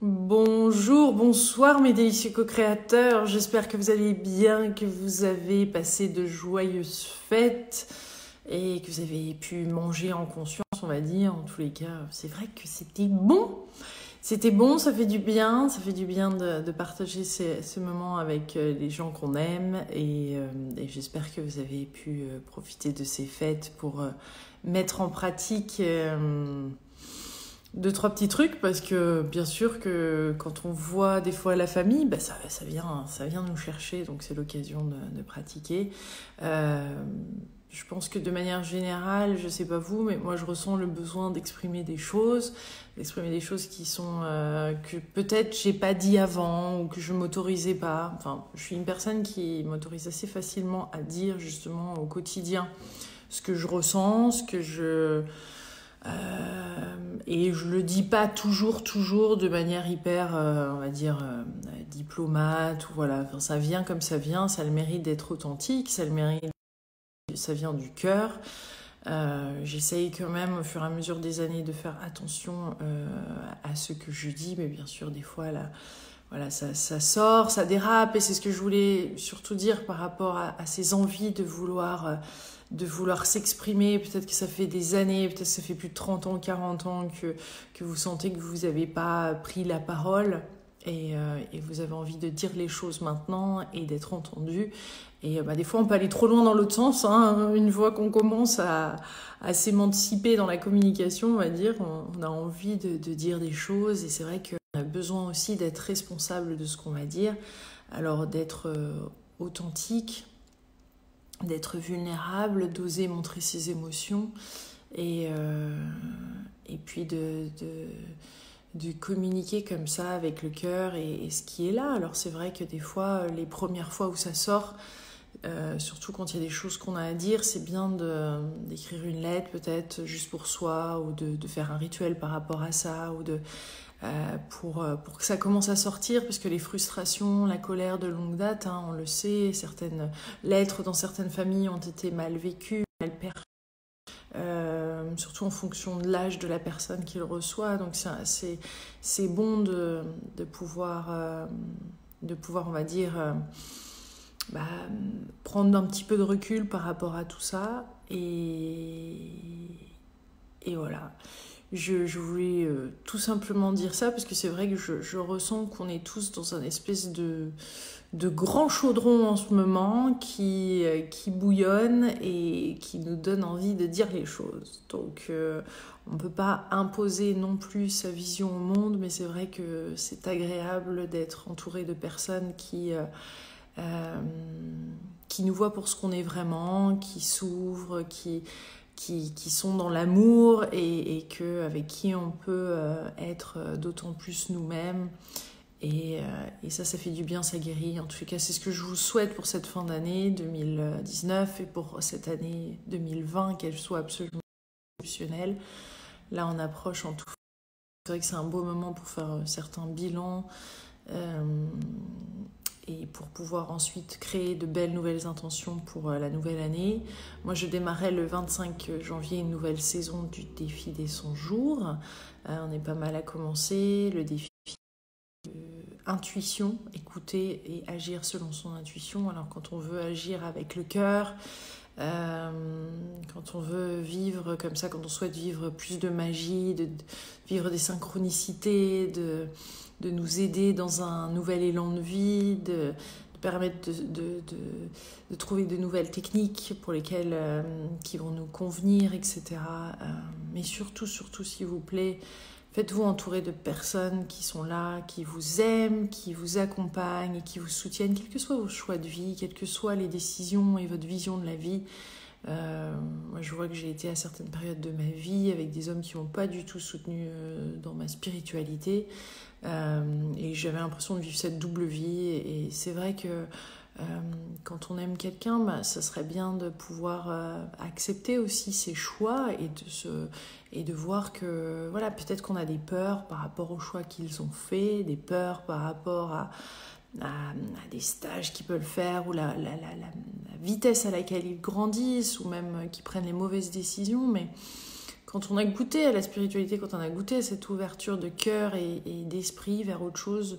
Bonjour, bonsoir mes délicieux co-créateurs, j'espère que vous allez bien, que vous avez passé de joyeuses fêtes et que vous avez pu manger en conscience, on va dire. En tous les cas, c'est vrai que c'était bon, ça fait du bien de partager ce moment avec les gens qu'on aime et j'espère que vous avez pu profiter de ces fêtes pour mettre en pratique deux, trois petits trucs parce que bien sûr que quand on voit des fois la famille, bah ça vient nous chercher, donc c'est l'occasion de pratiquer. Euh, je pense que de manière générale, je sais pas vous, mais moi je ressens le besoin d'exprimer des choses qui sont que peut-être j'ai pas dit avant ou que je m'autorisais pas. Enfin, je suis une personne qui m'autorise assez facilement à dire justement au quotidien ce que je ressens, ce que je et je le dis pas toujours de manière hyper, on va dire, diplomate ou voilà. Enfin, ça vient comme ça vient, ça a le mérite d'être authentique, ça vient du cœur. J'essaye quand même au fur et à mesure des années de faire attention à ce que je dis, mais bien sûr des fois là, voilà, ça sort, ça dérape et c'est ce que je voulais surtout dire par rapport à ces envies de vouloir s'exprimer. Peut-être que ça fait des années, peut-être que ça fait plus de 30 ans, 40 ans que vous sentez que vous n'avez pas pris la parole et vous avez envie de dire les choses maintenant et d'être entendu. Et des fois, on peut aller trop loin dans l'autre sens. Hein. Une fois qu'on commence à s'émanciper dans la communication, on va dire, on a envie de dire des choses. Et c'est vrai qu'on a besoin aussi d'être responsable de ce qu'on va dire. Alors d'être authentique, d'être vulnérable, d'oser montrer ses émotions et puis de communiquer comme ça avec le cœur et ce qui est là. Alors c'est vrai que des fois, les premières fois où ça sort, surtout quand il y a des choses qu'on a à dire, c'est bien d'écrire une lettre peut-être juste pour soi ou de faire un rituel par rapport à ça ou pour que ça commence à sortir, parce que les frustrations, la colère de longue date, hein, on le sait, certaines lettres dans certaines familles ont été mal vécues, mal perçues, surtout en fonction de l'âge de la personne qui le reçoit. Donc c'est bon de pouvoir, on va dire, bah, prendre un petit peu de recul par rapport à tout ça. Et voilà. Je voulais tout simplement dire ça parce que c'est vrai que je ressens qu'on est tous dans un espèce de grand chaudron en ce moment qui bouillonne et qui nous donne envie de dire les choses. Donc on ne peut pas imposer non plus sa vision au monde, mais c'est vrai que c'est agréable d'être entouré de personnes qui nous voient pour ce qu'on est vraiment, qui s'ouvrent, qui sont dans l'amour et avec qui on peut être d'autant plus nous-mêmes. Et ça fait du bien, ça guérit. En tout cas, c'est ce que je vous souhaite pour cette fin d'année 2019 et pour cette année 2020, qu'elle soit absolument exceptionnelle. Là, on approche en tout. C'est vrai que c'est un beau moment pour faire certains bilans. Et pour pouvoir ensuite créer de belles nouvelles intentions pour la nouvelle année. Moi, je démarrais le 25 janvier une nouvelle saison du défi des 100 jours. On est pas mal à commencer. Le défi intuition, écouter et agir selon son intuition. Alors quand on veut agir avec le cœur, quand on veut vivre comme ça, quand on souhaite vivre plus de magie, de vivre des synchronicités, de nous aider dans un nouvel élan de vie, de permettre de trouver de nouvelles techniques pour lesquelles qui vont nous convenir, etc. Mais surtout, s'il vous plaît, faites-vous entourer de personnes qui sont là, qui vous aiment, qui vous accompagnent et qui vous soutiennent, quels que soient vos choix de vie, quelles que soient les décisions et votre vision de la vie. Moi, je vois que j'ai été à certaines périodes de ma vie avec des hommes qui m'ont pas du tout soutenu dans ma spiritualité et j'avais l'impression de vivre cette double vie et c'est vrai que quand on aime quelqu'un, ça serait bien de pouvoir accepter aussi ses choix et de voir que voilà, peut-être qu'on a des peurs par rapport aux choix qu'ils ont faits, des peurs par rapport à des stages qu'ils peuvent faire ou la vitesse à laquelle ils grandissent ou même qu'ils prennent les mauvaises décisions, mais quand on a goûté à la spiritualité, quand on a goûté à cette ouverture de cœur et d'esprit vers autre chose,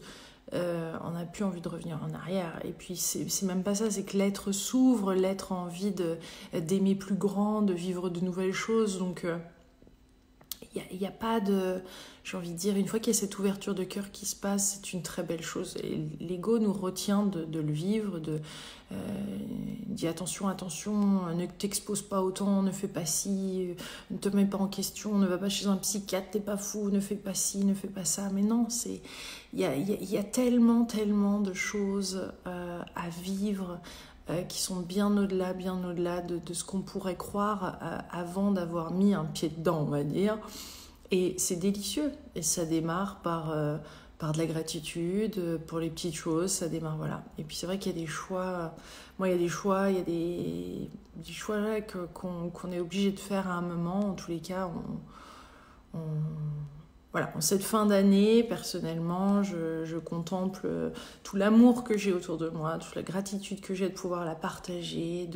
on n'a plus envie de revenir en arrière. Et puis c'est même pas ça, c'est que l'être s'ouvre, l'être a envie d'aimer plus grand, de vivre de nouvelles choses. Donc il n'y a pas de... J'ai envie de dire, une fois qu'il y a cette ouverture de cœur qui se passe, c'est une très belle chose. Et l'ego nous retient de le vivre, dit attention, ne t'expose pas autant, ne fais pas ci, ne te mets pas en question, ne va pas chez un psychiatre, t'es pas fou, ne fais pas ci, ne fais pas ça. Mais non, il y a tellement de choses à vivre qui sont bien au-delà de ce qu'on pourrait croire avant d'avoir mis un pied dedans, on va dire. Et c'est délicieux. Et ça démarre par de la gratitude pour les petites choses. Ça démarre, voilà. Et puis c'est vrai qu'il y a des choix. Moi, il y a des choix là qu'on est obligé de faire à un moment. En tous les cas, voilà, en cette fin d'année, personnellement, je contemple tout l'amour que j'ai autour de moi, toute la gratitude que j'ai de pouvoir la partager,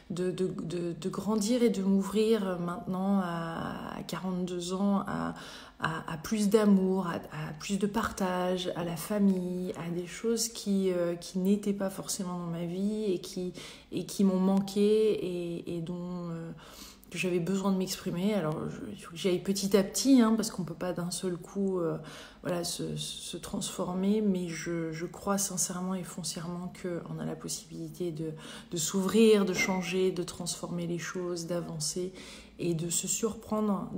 de grandir et de m'ouvrir maintenant à 42 ans à plus d'amour, à plus de partage, à la famille, à des choses qui n'étaient pas forcément dans ma vie et qui m'ont manqué et dont... que j'avais besoin de m'exprimer. Alors, il faut que j'y aille petit à petit, parce qu'on ne peut pas d'un seul coup se transformer, mais je crois sincèrement et foncièrement qu'on a la possibilité de s'ouvrir, de changer, de transformer les choses, d'avancer et de se surprendre,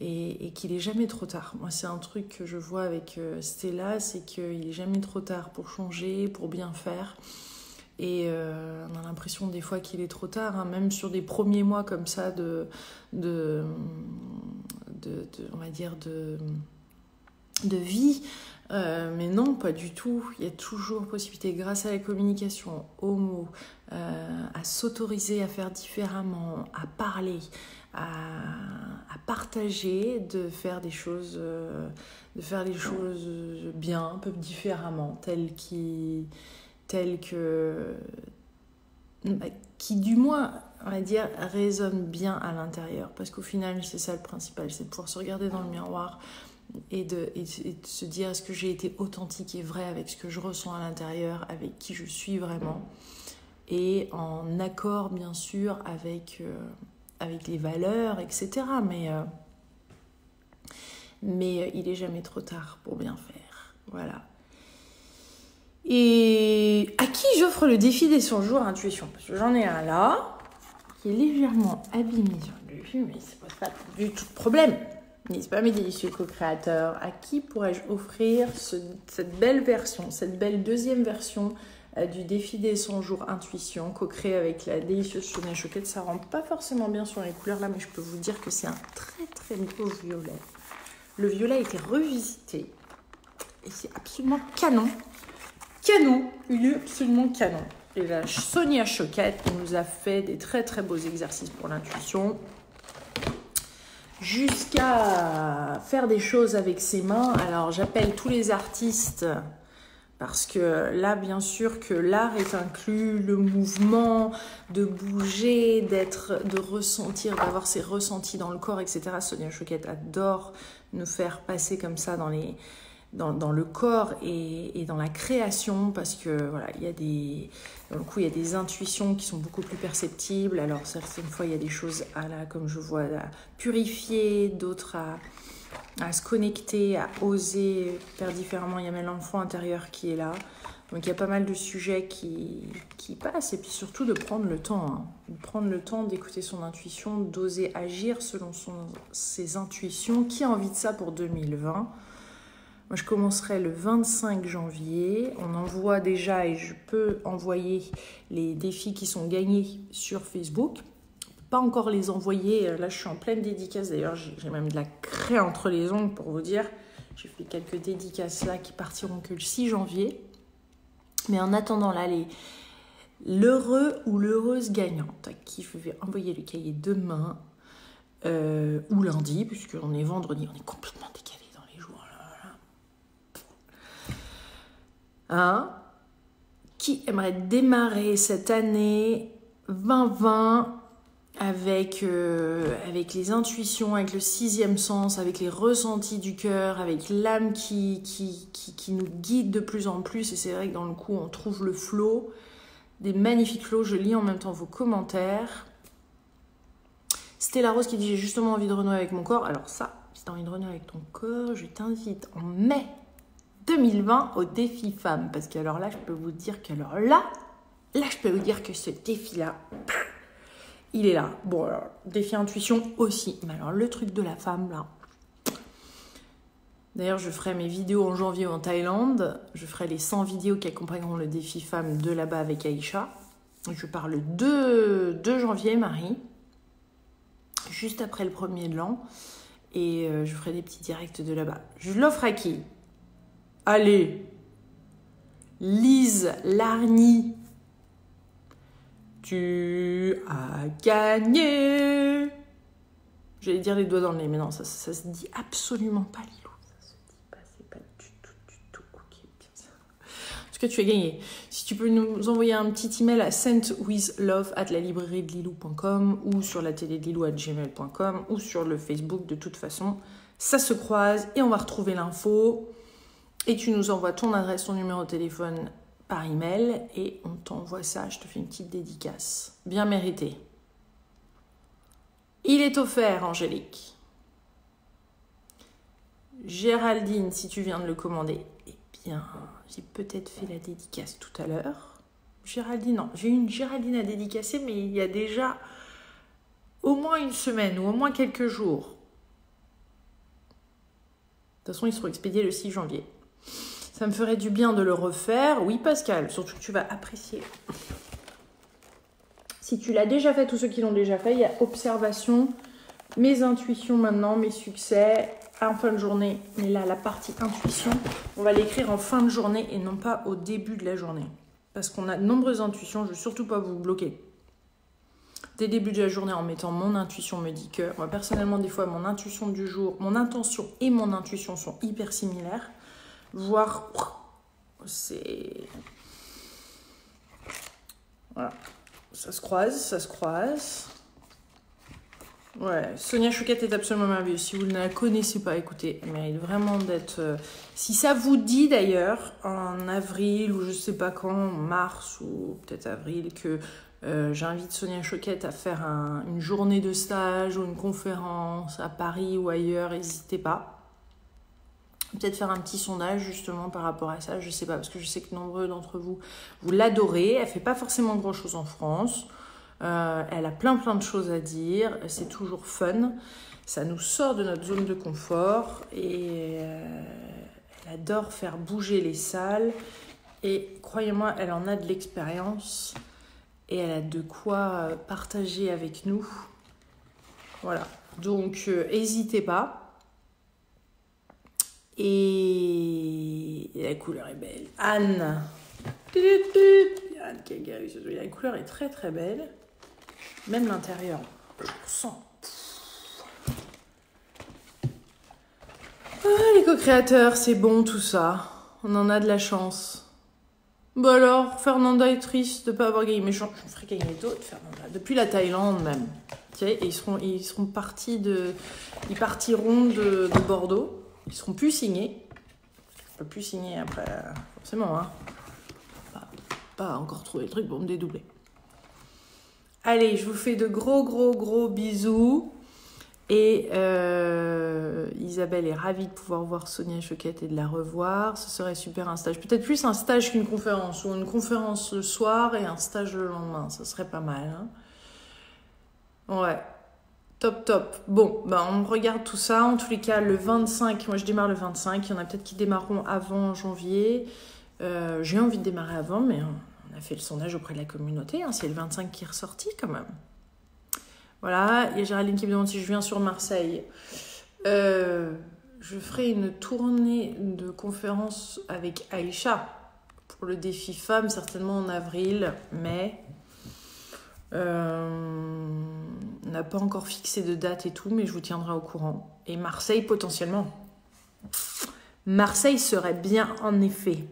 et qu'il n'est jamais trop tard. Moi, c'est un truc que je vois avec Stella, c'est qu'il n'est jamais trop tard pour changer, pour bien faire. Et on a l'impression des fois qu'il est trop tard, même sur des premiers mois comme ça on va dire de vie. Mais non, pas du tout. Il y a toujours possibilité, grâce à la communication, aux mots, à s'autoriser à faire différemment, à parler, à partager, de faire des choses bien, un peu différemment, qui du moins, on va dire, résonne bien à l'intérieur. Parce qu'au final, c'est ça le principal, c'est de pouvoir se regarder dans le miroir et de se dire, est-ce que j'ai été authentique et vrai avec ce que je ressens à l'intérieur, avec qui je suis vraiment, et en accord, bien sûr, avec les valeurs, etc. Mais il n'est jamais trop tard pour bien faire. Voilà. Et à qui j'offre le défi des 100 jours intuition? Parce que j'en ai un là, qui est légèrement abîmé sur le vue, mais ça pose pas du tout de problème. N'est-ce pas, mes délicieux co-créateurs? À qui pourrais-je offrir cette belle version, cette belle deuxième version du défi des 100 jours intuition, co-créé avec la délicieuse Sonia Choquette? Ça rend pas forcément bien sur les couleurs là, mais je peux vous dire que c'est un très très beau violet. Le violet a été revisité et c'est absolument canon. Il est absolument canon. Et la Sonia Choquette nous a fait des très très beaux exercices pour l'intuition, jusqu'à faire des choses avec ses mains. Alors j'appelle tous les artistes, parce que là, bien sûr que l'art est inclus, le mouvement, de bouger, de ressentir, d'avoir ses ressentis dans le corps, etc. Sonia Choquette adore nous faire passer comme ça dans le corps et dans la création, parce que voilà, il y a des intuitions qui sont beaucoup plus perceptibles. Alors certaines fois il y a des choses comme je vois, à purifier, d'autres à se connecter, à oser faire différemment. Il y a même l'enfant intérieur qui est là, donc il y a pas mal de sujets qui passent, et puis surtout de prendre le temps, de prendre le temps d'écouter son intuition, d'oser agir selon ses intuitions. Qui a envie de ça pour 2020? Moi, je commencerai le 25 janvier. On envoie déjà, et je peux envoyer les défis qui sont gagnés sur Facebook. Pas encore les envoyer. Là, je suis en pleine dédicace. D'ailleurs, j'ai même de la craie entre les ongles pour vous dire. J'ai fait quelques dédicaces là qui partiront que le 6 janvier. Mais en attendant, là, l'heureux ou l'heureuse gagnante à qui je vais envoyer le cahier demain ou lundi, puisqu'on est vendredi, on est complètement décalé. Qui aimerait démarrer cette année 2020 avec les intuitions, avec le sixième sens, avec les ressentis du cœur, avec l'âme qui nous guide de plus en plus. Et c'est vrai que dans le coup, on trouve le flow, des magnifiques flows. Je lis en même temps vos commentaires. Stella Rose qui dit « J'ai justement envie de renouer avec mon corps ». Alors ça, si tu as envie de renouer avec ton corps, je t'invite en mai 2020 au défi femme. Parce que alors là, je peux vous dire que je peux vous dire que ce défi-là, il est là. Bon, alors, défi intuition aussi. Mais alors, le truc de la femme, là. D'ailleurs, je ferai mes vidéos en janvier en Thaïlande. Je ferai les 100 vidéos qui accompagneront le défi femme de là-bas avec Aïcha. Je pars le 2 janvier, Marie. Juste après le 1er de l'an. Et je ferai des petits directs de là-bas. Je l'offre à qui? Allez. Lise Larny. Tu as gagné. J'allais dire les doigts dans le nez, mais non, ça se dit absolument pas, Lilou. Ça se dit pas, c'est pas du tout. Ok, bien ça. En tout cas, tu as gagné. Si tu peux nous envoyer un petit email à sentwithlove@lalibrairie-de-lilou.com ou sur la télé de lilou@gmail.com ou sur le Facebook, de toute façon, ça se croise et on va retrouver l'info. Et tu nous envoies ton adresse, ton numéro de téléphone par email et on t'envoie ça, je te fais une petite dédicace. Bien mérité. Il est offert, Angélique. Géraldine, si tu viens de le commander, eh bien, j'ai peut-être fait la dédicace tout à l'heure. Géraldine, non, j'ai eu une Géraldine à dédicacer, mais il y a déjà au moins une semaine ou au moins quelques jours. De toute façon, ils seront expédiés le 6 janvier. Ça me ferait du bien de le refaire. Oui, Pascal, surtout que tu vas apprécier. Si tu l'as déjà fait, tous ceux qui l'ont déjà fait, il y a observation, mes intuitions maintenant, mes succès, en fin de journée. Mais là, la partie intuition, on va l'écrire en fin de journée et non pas au début de la journée. Parce qu'on a de nombreuses intuitions, je ne veux surtout pas vous bloquer. Dès le début de la journée, en mettant mon intuition me dit que, moi personnellement, des fois, mon intuition du jour, mon intention et mon intuition sont hyper similaires. Voire, c'est... Voilà. Ça se croise. Ouais, Sonia Choquette est absolument merveilleuse. Si vous ne la connaissez pas, écoutez, elle mérite vraiment d'être... Si ça vous dit d'ailleurs, en avril ou je sais pas quand, en mars ou peut-être avril, que j'invite Sonia Choquette à faire une journée de stage ou une conférence à Paris ou ailleurs, n'hésitez pas. Peut-être faire un petit sondage justement par rapport à ça, je sais pas, parce que je sais que nombreux d'entre vous, vous l'adorez. Elle fait pas forcément grand-chose en France. Elle a plein de choses à dire. C'est toujours fun. Ça nous sort de notre zone de confort. Et elle adore faire bouger les salles. Et croyez-moi, elle en a de l'expérience. Et elle a de quoi partager avec nous. Voilà. Donc, n'hésitez pas. Et la couleur est belle. Anne. Anne qui a guéri ce jeu. La couleur est très très belle. Même l'intérieur. Je sens. Ah, les co-créateurs, c'est bon tout ça. On en a de la chance. Bon alors, Fernanda est triste de ne pas avoir gagné. Mais j'en ferai gagner d'autres, Fernanda. Depuis la Thaïlande même. Tu sais, et ils seront partis de... Ils partiront de Bordeaux. Ils seront plus signés. Je peux plus signer après, forcément. Hein. Pas encore trouvé le truc pour me dédoubler. Allez, je vous fais de gros bisous. Et Isabelle est ravie de pouvoir voir Sonia Choquette et de la revoir. Ce serait super un stage. Peut-être plus un stage qu'une conférence. Ou une conférence le soir et un stage le lendemain. Ça serait pas mal. Hein. Ouais. Top. Bon, on regarde tout ça. En tous les cas, le 25, moi je démarre le 25. Il y en a peut-être qui démarreront avant janvier. J'ai envie de démarrer avant, mais on a fait le sondage auprès de la communauté. Hein, c'est le 25 qui est ressorti quand même. Voilà, il y a Géraldine qui me demande si je viens sur Marseille. Je ferai une tournée de conférences avec Aïcha pour le défi femme, certainement en avril, mai. On n'a pas encore fixé de date et tout, mais je vous tiendrai au courant. Et Marseille, potentiellement. Marseille serait bien, en effet.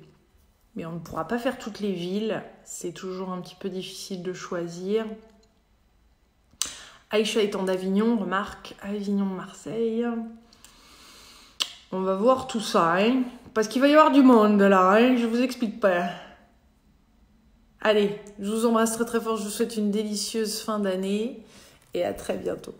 Mais on ne pourra pas faire toutes les villes. C'est toujours un petit peu difficile de choisir. Aïcha étant d'Avignon, remarque, Avignon-Marseille. On va voir tout ça, hein. Parce qu'il va y avoir du monde là, hein. Je vous explique pas. Allez, je vous embrasse très très fort, je vous souhaite une délicieuse fin d'année et à très bientôt.